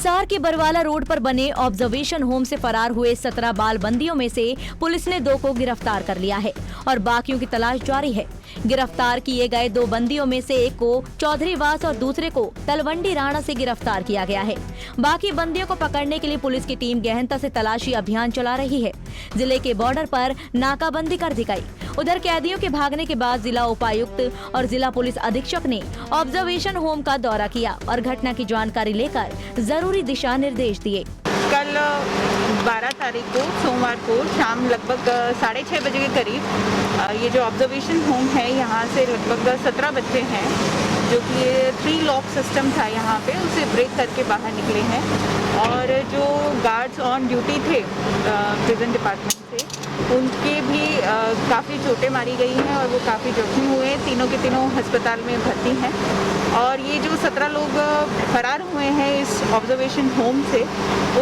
हिसार के बरवाला रोड पर बने ऑब्जर्वेशन होम से फरार हुए 17 बाल बंदियों में से पुलिस ने 2 को गिरफ्तार कर लिया है और बाकियों की तलाश जारी है। गिरफ्तार किए गए 2 बंदियों में से एक को चौधरीवास और दूसरे को तलवंडी राणा से गिरफ्तार किया गया है। बाकी बंदियों को पकड़ने के लिए पुलिस की टीम गहनता से तलाशी अभियान चला रही है। जिले के बॉर्डर पर नाकाबंदी कर दी गई। उधर कैदियों के भागने के बाद जिला उपायुक्त और जिला पुलिस अधीक्षक ने ऑब्जर्वेशन होम का दौरा किया और घटना की जानकारी लेकर जरूरी दिशा निर्देश दिए। कल 12 तारीख को सोमवार को शाम लगभग 6:30 बजे के करीब ये जो ऑब्जर्वेशन होम है यहाँ से लगभग 17 बच्चे हैं जो कि 3 लॉक सिस्टम था यहाँ पे, उसे ब्रेक करके बाहर निकले हैं और जो गार्ड्स ऑन ड्यूटी थे प्रिजन डिपार्टमेंट से उनके भी काफ़ी चोटें मारी गई हैं और वो काफ़ी जख्मी हुए हैं। तीनों के तीनों अस्पताल में भर्ती हैं और ये जो 17 लोग फरार हुए हैं इस ऑब्जर्वेशन होम से,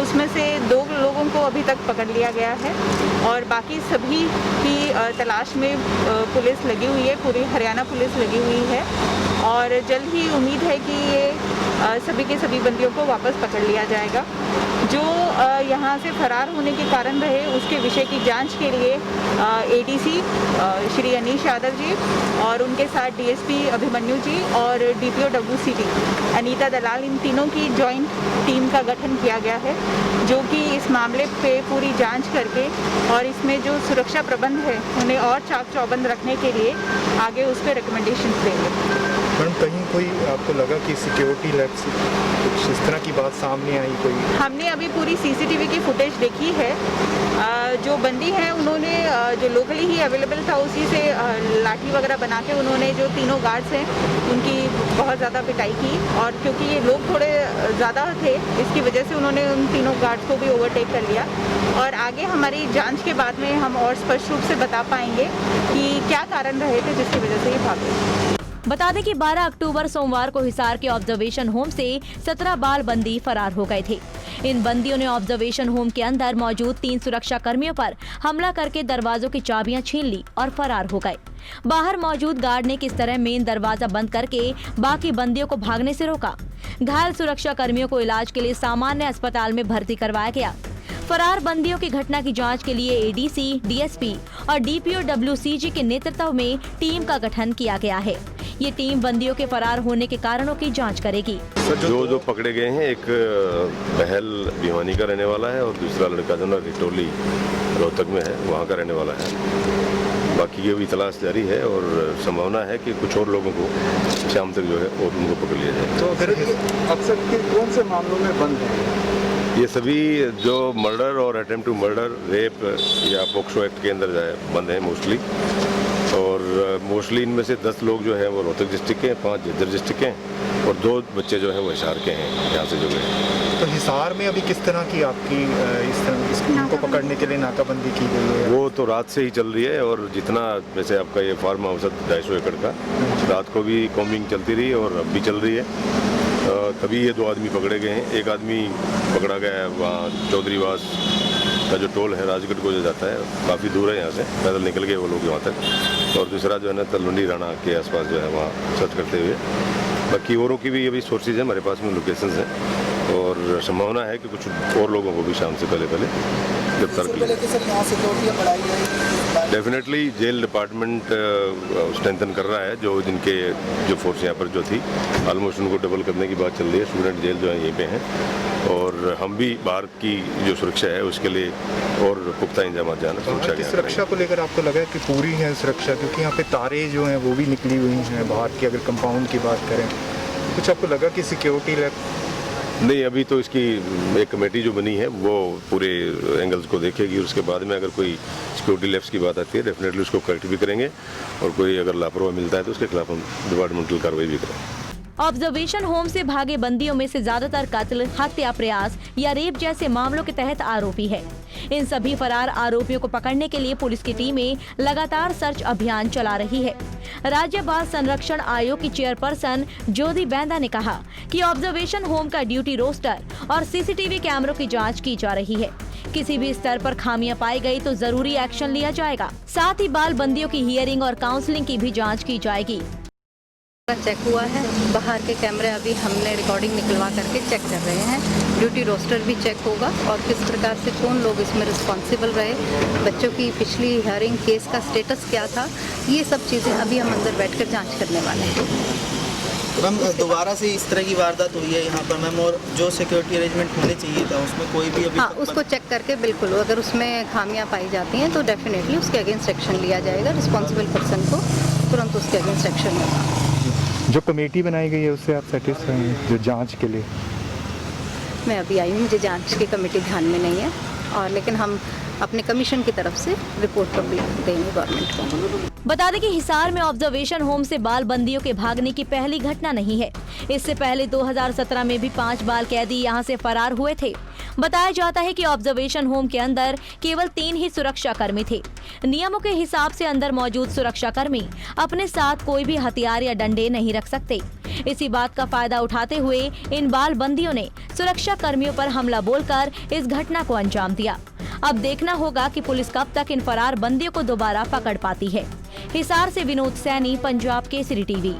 उसमें से 2 लोगों को अभी तक पकड़ लिया गया है और बाकी सभी की तलाश में पुलिस लगी हुई है, पूरी हरियाणा पुलिस लगी हुई है और जल्द ही उम्मीद है कि ये सभी के सभी बंदियों को वापस पकड़ लिया जाएगा। जो यहाँ से फरार होने के कारण रहे उसके विषय की जांच के लिए एडीसी श्री अनीश यादव जी और उनके साथ डीएसपी अभिमन्यु जी और डीपीओ WCT अनीता दलाल, इन तीनों की जॉइंट टीम का गठन किया गया है जो कि इस मामले पे पूरी जांच करके और इसमें जो सुरक्षा प्रबंध है उन्हें और चाक चौबंद रखने के लिए आगे उस पर रिकमेंडेशन देंगे। मैडम, कहीं कोई आपको लगा कि सिक्योरिटी लैब से कुछ इस तरह की बात सामने आई? कोई हमने अभी पूरी CCTV की फुटेज देखी है। जो बंदी हैं उन्होंने जो लोकली ही अवेलेबल था उसी से लाठी वगैरह बना के उन्होंने जो तीनों गार्ड्स हैं उनकी बहुत ज़्यादा पिटाई की और क्योंकि ये लोग थोड़े ज़्यादा थे इसकी वजह से उन्होंने उन तीनों गार्ड्स को भी ओवरटेक कर लिया और आगे हमारी जांच के बाद में हम और स्पष्ट रूप से बता पाएंगे कि क्या कारण रहे थे जिसकी वजह से ये भागे। बता दें कि 12 अक्टूबर सोमवार को हिसार के ऑब्जर्वेशन होम से 17 बाल बंदी फरार हो गए थे। इन बंदियों ने ऑब्जर्वेशन होम के अंदर मौजूद 3 सुरक्षा कर्मियों पर हमला करके दरवाजों की चाबियां छीन ली और फरार हो गए। बाहर मौजूद गार्ड ने किस तरह मेन दरवाजा बंद करके बाकी बंदियों को भागने से रोका। घायल सुरक्षा कर्मियों को इलाज के लिए सामान्य अस्पताल में भर्ती करवाया गया। फरार बंदियों की घटना की जांच के लिए एडीसी, डीएसपी और डीपीओ WCG के नेतृत्व में टीम का गठन किया गया है। ये टीम बंदियों के फरार होने के कारणों की जांच करेगी। जो पकड़े गए हैं, एक बहल भिवानी का रहने वाला है और दूसरा लड़का जो ना रिटोली रोहतक में है वहाँ का रहने वाला है। बाकी की भी तलाश जारी है और संभावना है कि कुछ और लोगों को शाम तक जो है और उनको पकड़ लिया जाए। तो अगर अक्सर कौन से मामलों में बंद है? ये सभी जो मर्डर और अटेम्प्ट टू मर्डर, रेप या पोक्सो एक्ट के अंदर बंद है मोस्टली और मोस्टली इनमें से 10 लोग जो हैं वो रोहतक डिस्ट्रिक्ट के हैं, 5 झज्जर डिस्ट्रिक्ट के हैं और 2 बच्चे जो हैं वो हिसार के हैं यहाँ से जो गए। तो हिसार में अभी किस तरह की आपकी इनको पकड़ने के लिए नाकाबंदी की गई है? वो तो रात से ही चल रही है और जितना वैसे आपका ये फार्म हाउस है 250 एकड़ का, रात को भी कॉम्बिंग चलती रही और अब भी चल रही है। तभी ये 2 आदमी पकड़े गए हैं। एक आदमी पकड़ा गया है वहाँ चौधरीवास का जो टोल है राजगढ़ को जो जाता है, काफ़ी दूर है यहाँ से, पैदल निकल गए वो लोग वहाँ तक। और दूसरा जो है ना तलवंडी राणा के आसपास जो है वहाँ सर्च करते हुए। बाकी औरों की भी अभी सोर्सेज है हमारे पास में, लोकेशंस हैं और संभावना है कि कुछ और लोगों को भी शाम से पहले गिरफ्तार कर लिया। डेफिनेटली जेल डिपार्टमेंट स्ट्रेंथन कर रहा है। जिनके जो फोर्स यहाँ पर जो थी ऑलमोस्ट उनको डबल करने की बात चल रही है। स्टूडेंट जेल जो है यहीं पे हैं और हम भी बाहर की जो सुरक्षा है उसके लिए और पुख्ता इंतजाम जाना सुरक्षा को लेकर आपको लगा है कि पूरी है सुरक्षा? क्योंकि यहाँ पे तारे जो हैं वो भी निकली हुई हैं बाहर की, अगर कंपाउंड की बात करें कुछ आपको लगा कि सिक्योरिटी लैब? नहीं, अभी तो इसकी एक कमेटी जो बनी है वो पूरे एंगल्स को देखेगी। उसके बाद में अगर कोई सिक्योरिटी लैब्स की बात आती है डेफिनेटली उसको करेक्ट भी करेंगे और कोई अगर लापरवाही मिलता है तो उसके खिलाफ हम डिपार्टमेंटल कार्रवाई भी करेंगे। ऑब्जर्वेशन होम से भागे बंदियों में से ज्यादातर कत्ल, हत्या प्रयास या रेप जैसे मामलों के तहत आरोपी है। इन सभी फरार आरोपियों को पकड़ने के लिए पुलिस की टीमें लगातार सर्च अभियान चला रही है। राज्य बाल संरक्षण आयोग की चेयरपर्सन ज्योति बैंदा ने कहा कि ऑब्जर्वेशन होम का ड्यूटी रोस्टर और CCTV कैमरों की जांच की जा रही है। किसी भी स्तर पर खामियां पाई गई तो जरूरी एक्शन लिया जाएगा। साथ ही बाल बंदियों की हियरिंग और काउंसलिंग की भी जांच की जाएगी। का चेक हुआ है। बाहर के कैमरे अभी हमने रिकॉर्डिंग निकलवा करके चेक कर रहे हैं। ड्यूटी रोस्टर भी चेक होगा और किस प्रकार से कौन लोग इसमें रिस्पॉन्सिबल रहे, बच्चों की पिछली हियरिंग केस का स्टेटस क्या था, ये सब चीज़ें अभी हम अंदर बैठकर जांच करने वाले हैं। मैम दोबारा से इस तरह की वारदात हुई है यहाँ पर मैम, और जो सिक्योरिटी अरेंजमेंट होने चाहिए था उसमें कोई भी अभी हाँ, उसको चेक करके बिल्कुल अगर उसमें खामियां पाई जाती हैं तो डेफिनेटली उसके अगेंस्ट एक्शन लिया जाएगा। रिस्पॉन्सिबल पर्सन को तुरंत उसके अगेंस्ट एक्शन होगा। जो कमेटी बनाई गई है उससे आप सेटिस्फाई हैं जो जांच के लिए? मैं अभी आई हूँ, मुझे जांच की कमेटी ध्यान में नहीं है, और लेकिन हम अपने कमीशन की तरफ से रिपोर्ट पब्लिक देंगे गवर्नमेंट को। बता दें कि हिसार में ऑब्जर्वेशन होम से बाल बंदियों के भागने की पहली घटना नहीं है। इससे पहले 2017 में भी 5 बाल कैदी यहां से फरार हुए थे। बताया जाता है कि ऑब्जर्वेशन होम के अंदर केवल 3 ही सुरक्षा कर्मी थे। नियमों के हिसाब से अंदर मौजूद सुरक्षा कर्मी अपने साथ कोई भी हथियार या डंडे नहीं रख सकते। इसी बात का फायदा उठाते हुए इन बाल बंदियों ने सुरक्षा कर्मियों पर हमला बोलकर इस घटना को अंजाम दिया। अब देखना होगा कि पुलिस कब तक इन फरार बंदियों को दोबारा पकड़ पाती है। हिसार से विनोद सैनी, पंजाब केसरी टीवी।